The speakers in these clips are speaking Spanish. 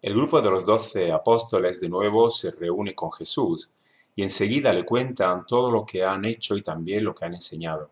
El grupo de los 12 apóstoles de nuevo se reúne con Jesús y enseguida le cuentan todo lo que han hecho y también lo que han enseñado.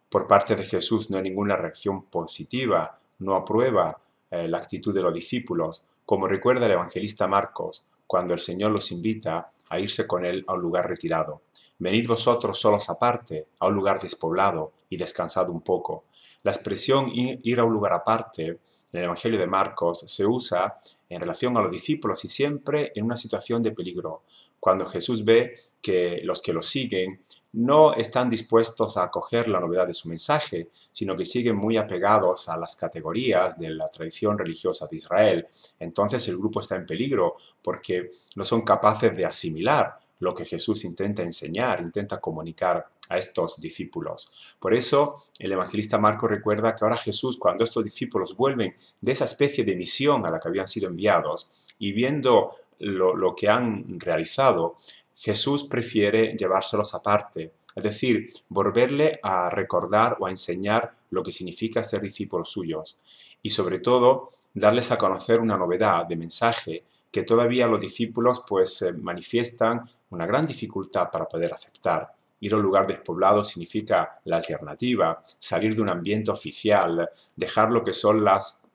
Por parte de Jesús no hay ninguna reacción positiva, no aprueba la actitud de los discípulos, como recuerda el evangelista Marcos, cuando el Señor los invita a irse con él a un lugar retirado. Venid vosotros solos aparte, a un lugar despoblado, y descansad un poco. La expresión ir a un lugar aparte en el Evangelio de Marcos se usa en relación a los discípulos y siempre en una situación de peligro. Cuando Jesús ve que los que lo siguen no están dispuestos a acoger la novedad de su mensaje, sino que siguen muy apegados a las categorías de la tradición religiosa de Israel. Entonces el grupo está en peligro porque no son capaces de asimilar lo que Jesús intenta enseñar, intenta comunicar a estos discípulos. Por eso el evangelista Marcos recuerda que ahora Jesús, cuando estos discípulos vuelven de esa especie de misión a la que habían sido enviados y viendo lo que han realizado, Jesús prefiere llevárselos aparte, es decir, volverle a recordar o a enseñar lo que significa ser discípulos suyos y sobre todo darles a conocer una novedad de mensaje que todavía los discípulos manifiestan una gran dificultad para poder aceptar. Ir a un lugar despoblado significa la alternativa, salir de un ambiente oficial, dejar lo que son las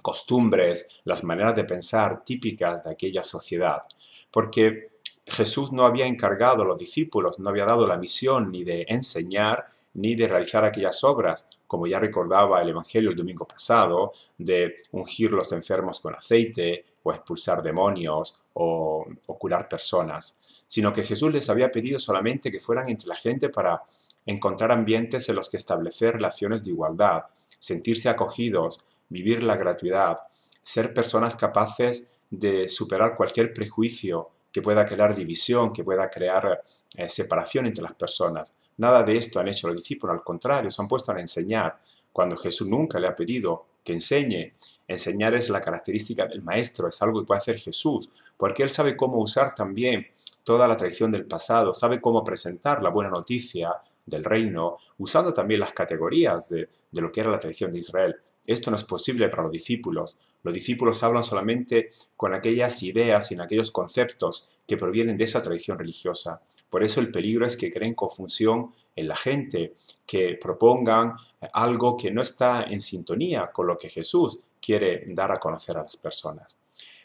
costumbres, las maneras de pensar típicas de aquella sociedad. Porque Jesús no había encargado a los discípulos, no había dado la misión ni de enseñar ni de realizar aquellas obras, como ya recordaba el Evangelio el domingo pasado, de ungir los enfermos con aceite, o expulsar demonios, o curar personas, sino que Jesús les había pedido solamente que fueran entre la gente para encontrar ambientes en los que establecer relaciones de igualdad, sentirse acogidos, vivir la gratuidad, ser personas capaces de superar cualquier prejuicio que pueda crear división, que pueda crear separación entre las personas. Nada de esto han hecho los discípulos, al contrario, se han puesto a enseñar, cuando Jesús nunca le ha pedido que enseñe. Enseñar es la característica del maestro, es algo que puede hacer Jesús, porque Él sabe cómo usar también toda la tradición del pasado, sabe cómo presentar la buena noticia del reino, usando también las categorías de lo que era la tradición de Israel. Esto no es posible para los discípulos. Los discípulos hablan solamente con aquellas ideas y en aquellos conceptos que provienen de esa tradición religiosa. Por eso el peligro es que creen confusión en la gente, que propongan algo que no está en sintonía con lo que Jesús quiere dar a conocer a las personas.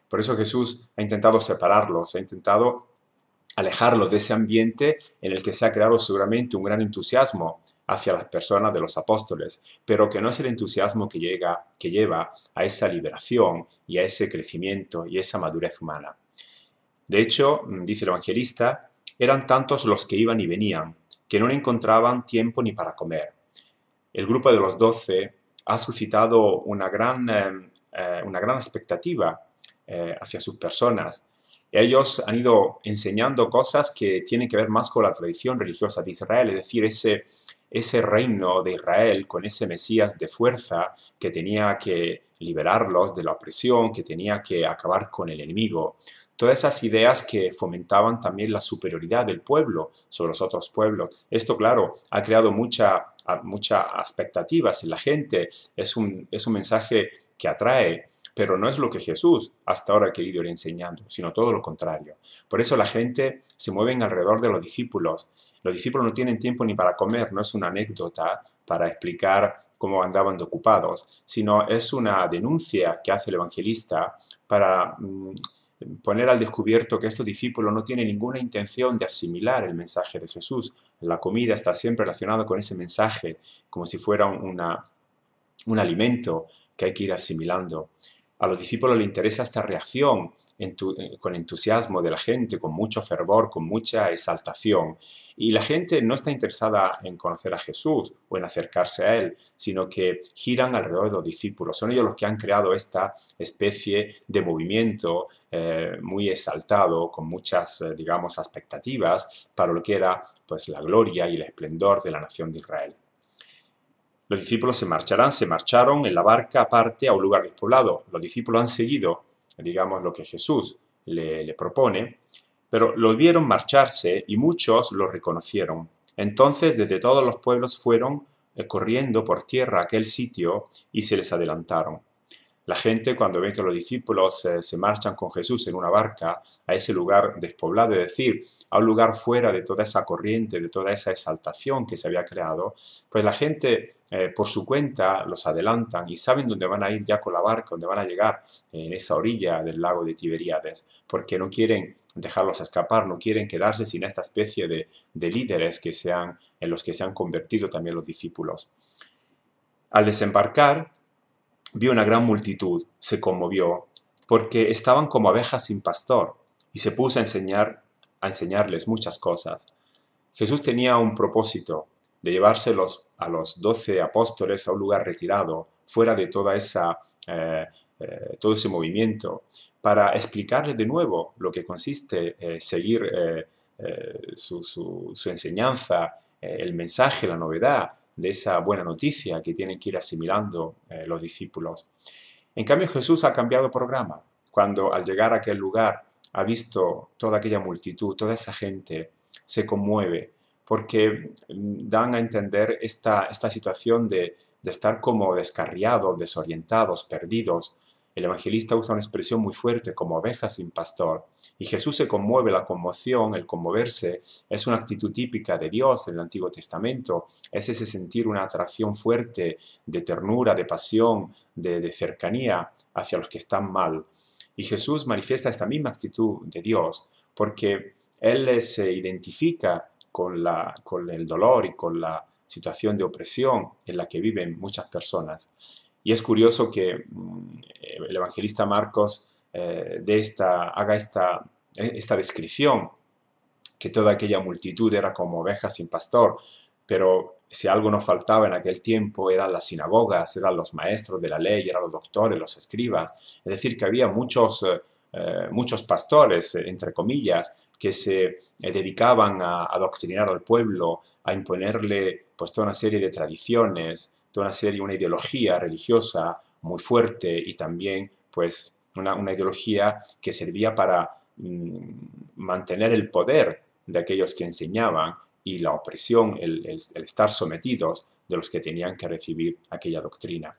Por eso Jesús ha intentado separarlos, ha intentado alejarlos de ese ambiente en el que se ha creado seguramente un gran entusiasmo hacia las personas de los apóstoles, pero que no es el entusiasmo que lleva a esa liberación y a ese crecimiento y esa madurez humana. De hecho, dice el evangelista, eran tantos los que iban y venían, que no encontraban tiempo ni para comer. El grupo de los 12 ha suscitado una gran expectativa hacia sus personas. Ellos han ido enseñando cosas que tienen que ver más con la tradición religiosa de Israel, es decir, ese reino de Israel con ese Mesías de fuerza que tenía que liberarlos de la opresión, que tenía que acabar con el enemigo. Todas esas ideas que fomentaban también la superioridad del pueblo sobre los otros pueblos. Esto, claro, ha creado muchas expectativas en la gente. Es un mensaje que atrae, pero no es lo que Jesús hasta ahora ha querido ir enseñando, sino todo lo contrario. Por eso la gente se mueve alrededor de los discípulos. Los discípulos no tienen tiempo ni para comer, no es una anécdota para explicar cómo andaban de ocupados, sino es una denuncia que hace el evangelista para poner al descubierto que estos discípulos no tienen ninguna intención de asimilar el mensaje de Jesús. La comida está siempre relacionada con ese mensaje, como si fuera un alimento que hay que ir asimilando. A los discípulos les interesa esta reacción con entusiasmo de la gente, con mucho fervor, con mucha exaltación. Y la gente no está interesada en conocer a Jesús o en acercarse a Él, sino que giran alrededor de los discípulos. Son ellos los que han creado esta especie de movimiento muy exaltado, con muchas, digamos, expectativas para lo que era pues, la gloria y el esplendor de la nación de Israel. Los discípulos se marcharon en la barca aparte a un lugar despoblado. Los discípulos han seguido, digamos, lo que Jesús le propone, pero los vieron marcharse y muchos los reconocieron. Entonces, desde todos los pueblos fueron corriendo por tierra a aquel sitio y se les adelantaron. La gente, cuando ve que los discípulos se marchan con Jesús en una barca a ese lugar despoblado, es decir, a un lugar fuera de toda esa corriente, de toda esa exaltación que se había creado, pues la gente por su cuenta los adelantan y saben dónde van a ir ya con la barca, dónde van a llegar en esa orilla del lago de Tiberíades, porque no quieren dejarlos escapar, no quieren quedarse sin esta especie de líderes en los que se han convertido también los discípulos. Al desembarcar, vio una gran multitud, se conmovió, porque estaban como abejas sin pastor, y se puso a enseñarles muchas cosas. Jesús tenía un propósito de llevárselos a los 12 apóstoles a un lugar retirado, fuera de toda todo ese movimiento, para explicarles de nuevo lo que consiste seguir su enseñanza, el mensaje, la novedad de esa buena noticia que tienen que ir asimilando los discípulos. En cambio, Jesús ha cambiado programa. Cuando al llegar a aquel lugar ha visto toda aquella multitud, toda esa gente, se conmueve, porque dan a entender esta situación de estar como descarriados, desorientados, perdidos. El evangelista usa una expresión muy fuerte, como ovejas sin pastor. Y Jesús se conmueve. La conmoción, el conmoverse, es una actitud típica de Dios en el Antiguo Testamento. Es ese sentir una atracción fuerte de ternura, de pasión, de cercanía hacia los que están mal. Y Jesús manifiesta esta misma actitud de Dios, porque Él se identifica con el dolor y con la situación de opresión en la que viven muchas personas. Y es curioso que el evangelista Marcos haga esta descripción, que toda aquella multitud era como ovejas sin pastor, pero si algo nos faltaba en aquel tiempo eran las sinagogas, eran los maestros de la ley, eran los doctores, los escribas. Es decir, que había muchos pastores, entre comillas, que se dedicaban a adoctrinar al pueblo, a imponerle pues toda una serie de tradiciones, una ideología religiosa muy fuerte y también pues una ideología que servía para mantener el poder de aquellos que enseñaban y la opresión, el estar sometidos de los que tenían que recibir aquella doctrina.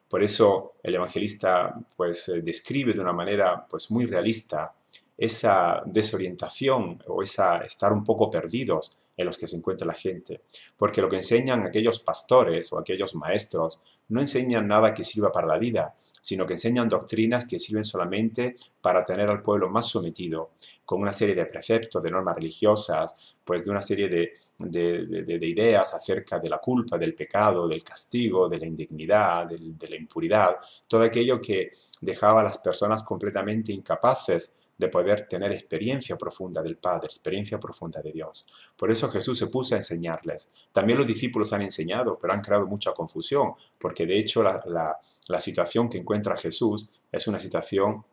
Por eso el evangelista pues describe de una manera pues muy realista esa desorientación o estar un poco perdidos en los que se encuentra la gente, porque lo que enseñan aquellos pastores o aquellos maestros no enseñan nada que sirva para la vida, sino que enseñan doctrinas que sirven solamente para tener al pueblo más sometido, con una serie de preceptos, de normas religiosas, pues de una serie de ideas acerca de la culpa, del pecado, del castigo, de la indignidad, de la impuridad, todo aquello que dejaba a las personas completamente incapaces de poder tener experiencia profunda del Padre, experiencia profunda de Dios. Por eso Jesús se puso a enseñarles. También los discípulos han enseñado, pero han creado mucha confusión, porque de hecho la situación que encuentra Jesús es una situación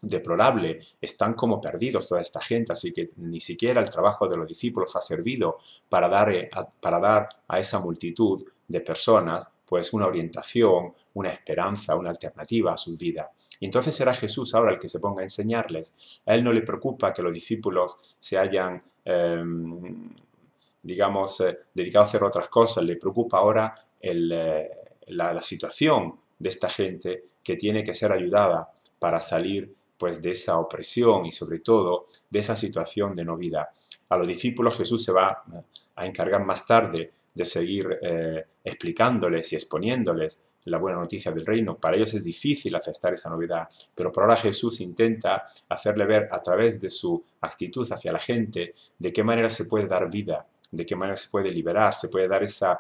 deplorable. Están como perdidos toda esta gente, así que ni siquiera el trabajo de los discípulos ha servido para dar a esa multitud de personas pues una orientación, una esperanza, una alternativa a su vida. Y entonces será Jesús ahora el que se ponga a enseñarles. A Él no le preocupa que los discípulos se hayan, dedicado a hacer otras cosas. Le preocupa ahora la situación de esta gente que tiene que ser ayudada para salir pues, de esa opresión y sobre todo de esa situación de no vida. A los discípulos Jesús se va a encargar más tarde de seguir explicándoles y exponiéndoles la buena noticia del reino. Para ellos es difícil aceptar esa novedad, pero por ahora Jesús intenta hacerle ver a través de su actitud hacia la gente de qué manera se puede dar vida, de qué manera se puede liberar, se puede dar esa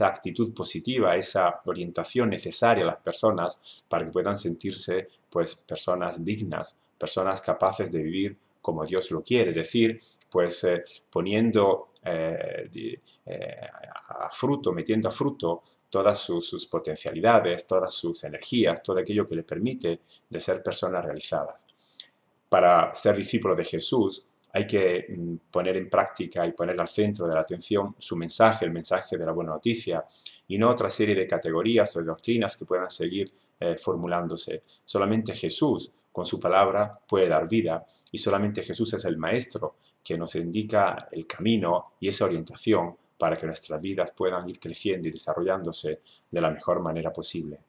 actitud positiva, esa orientación necesaria a las personas para que puedan sentirse pues personas dignas, personas capaces de vivir como Dios lo quiere, es decir, pues poniendo metiendo a fruto todas sus potencialidades, todas sus energías, todo aquello que le permite de ser personas realizadas. Para ser discípulo de Jesús hay que poner en práctica y poner al centro de la atención su mensaje, el mensaje de la buena noticia, y no otra serie de categorías o de doctrinas que puedan seguir formulándose. Solamente Jesús, con su palabra, puede dar vida, y solamente Jesús es el Maestro que nos indica el camino y esa orientación para que nuestras vidas puedan ir creciendo y desarrollándose de la mejor manera posible.